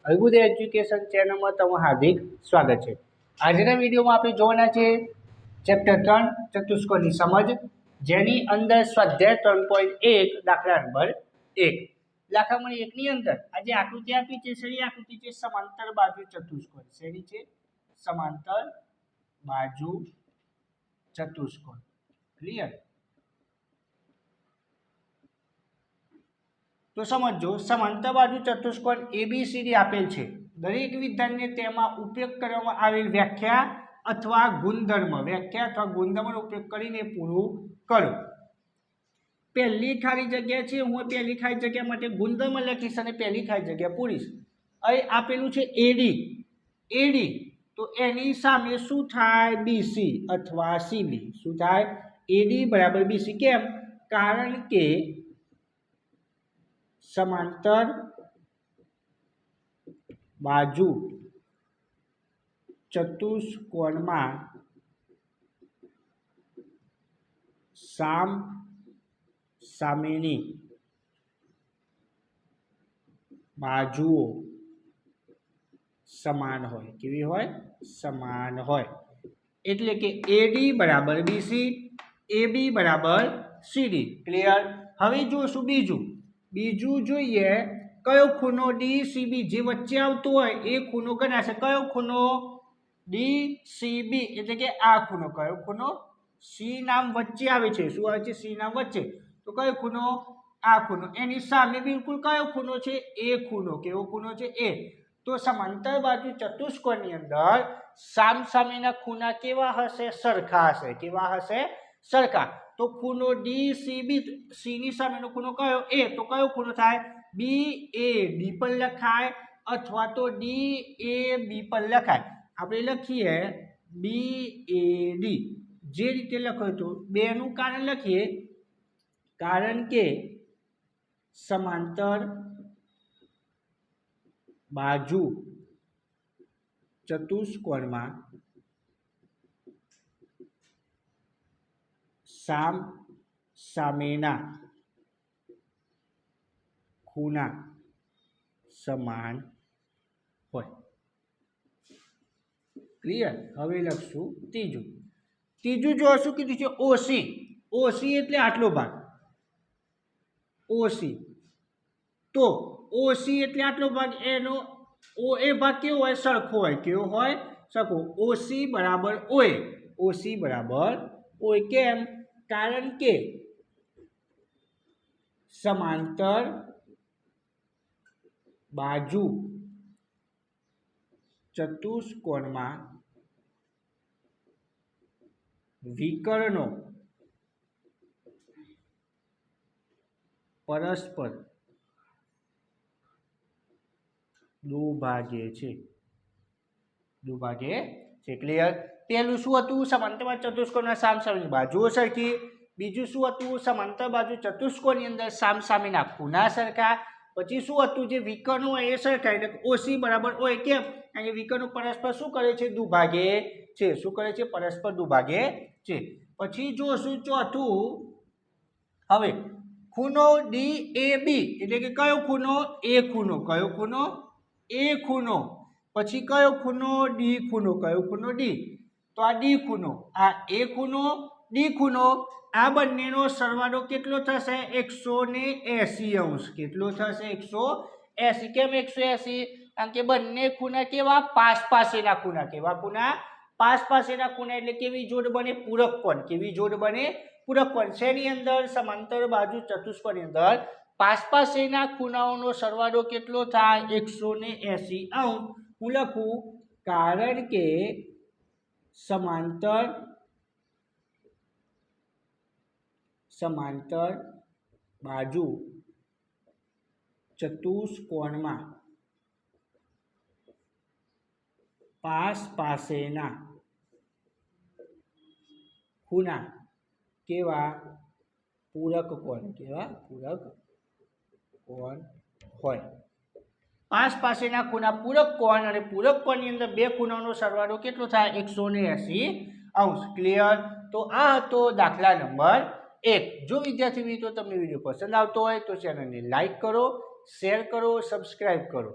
અદ્ભુત એજ્યુકેશન ચેનલમાં તમારું હાર્દિક સ્વાગત છે। આજના વિડીયોમાં આપણે જોવાના છે ચેપ્ટર 3 ચતુષ્કોણની સમજ, જેની અંદર સ્વાધ્યાય 3.1 દાખલા નંબર 1। દાખલા નંબર 1 ની અંદર આજે આકૃતિ આપી છે, શેની આકૃતિ છે? સમાંતર બાજુ ચતુષ્કોણ। શેની છે? સમાંતર બાજુ ચતુષ્કોણ। ક્લિયર? તો સમજો, સમાંતર બાજુ ચતુષ્કોણ એબીસીડી આપેલ છે। દરેક વિધાનને તેમાં ઉપયોગ કરવામાં આવેલ વ્યાખ્યા અથવા ગુણધર્મનો ઉપયોગ કરીને પૂરું કરો। પહેલી ખાલી જગ્યા છે, હું પહેલી ખાલી જગ્યા માટે ગુણધર્મ લખીશ અને પહેલી ખાલી જગ્યા પૂરીશ। અહીં આપેલું છે એડી, તો એની સામે શું થાય? બીસી અથવા સીબી। શું થાય? એડી બરાબર બીસી। કેમ? કારણ કે સમાંતર બાજુ ચતુષ્કોણમાં સામેની બાજુઓ સમાન હોય। કેવી હોય? સમાન હોય। એટલે કે એડી બરાબર બીસી, એબી બરાબર સીડી। ક્લિયર? હવે જોશું બીજું જોઈએ, કયો ખૂણો ડીસીબી જે વચ્ચે આવતો હોય એ ખૂણો ગણાશે। કયો ખૂણો? ડીસીબી, એટલે કે આ ખૂણો। કયો ખૂણો? સી નામ વચ્ચે આવે છે। શું આવે છે? સી નામ વચ્ચે। તો કયો ખૂણો? આ ખૂણો। એની સામે બિલકુલ કયો ખૂણો છે? એ ખૂણો। કેવો ખૂણો છે? એ। તો સમાંતર બાજુ ચતુષ્કોણની અંદર સામસામેના ખૂણા કેવા હશે? સરખા હશે। કેવા હશે? સરખા। તો ખૂણો ડીસીબી, સી ની સામેનો ખૂણો કયો? એ। તો કયો ખૂણો થાય? બી એ ડી પર લખાય અથવા તો ડી એ બી પર લખાય। આપણે લખીએ બી એ ડી, જે રીતે લખાયું હતું બેનું કારણ લખીએ, કારણ કે સમાંતર બાજુ ચતુષ્કોણમાં સામેના ખૂણા સમાન હોય। ક્લિયર? હવે લખશું ત્રીજું જો શું કીધું છે? ઓસી એટલે આટલો ભાગ। ઓસી, તો ઓસી એટલે આટલો ભાગ, એનો એ ભાગ કેવો હોય? સરખો હોય। કેવો હોય? સરખો। ઓસી બરાબર ઓએ। કેમ? કારણ કે સમાંતર બાજુ ચતુષ્કોણમાં વિકર્ણો પરસ્પર દુભાગે છે। ક્લિયર? પહેલું શું હતું? સમાંતર બાજુ ચતુષ્કોણના સામસામેની બાજુઓ સરખી। બીજું શું હતું? સમાંતર બાજુ ચતુષ્કોણની અંદર સામસામેના ખૂણા સરખા। પછી શું હતું? જે વિકર્ણો હોય એ સરખા, એટલે ઓસી બરાબર ઓએ। કેમ? કારણ કે વિકર્ણો પરસ્પર શું કરે છે? દુભાગે છે। શું કરે છે? પરસ્પર દુભાગે છે। પછી જોશું ચોથું, હવે ખૂણો ડી એ બી, એટલે કે કયો ખૂણો? એ ખૂણો। કયો ખૂણો? એ ખૂણો। પછી કયો ખૂણો? ડી ખૂણો। કયો ખૂણો? ડી। તો આ ડી ખૂણો, આ એ ખૂણો, ડી ખૂણો, આ બંનેનો સરવાળો કેટલો થશે? 180°। કેટલો થશે? 180। કેમ 180? કારણ કે બંને ખૂણા કેવા? પાસેના ખૂણા। કેવા ખૂણા? પાસેના ખૂણા, એટલે કેવી જોડ બને? પૂરક કોણ। કેવી જોડ બને? પૂરક કોણ। શેની અંદર? સમાંતર બાજુ ચતુષ્કોણની અંદર પાસેના ખૂણાઓનો સરવાળો કેટલો થાય? 180°। હું લખું, કારણ કે સમાંતર બાજુ ચતુષ્કોણમાં પાસેના ખૂણા કેવા? પૂરક કોણ। કેવા? પૂરક કોણ હોય। પાસેના ખૂણા પૂરક કોણ, અને પૂરક કોણની અંદર બે ખૂણાનો સરવાળો કેટલો થાય? 180°। ક્લિયર? તો આ હતો દાખલા નંબર 1। જો વિદ્યાર્થી મિત્રો તમને વિડીયો પસંદ આવતો હોય તો ચેનલને લાઈક કરો, શેર કરો, સબસ્ક્રાઇબ કરો।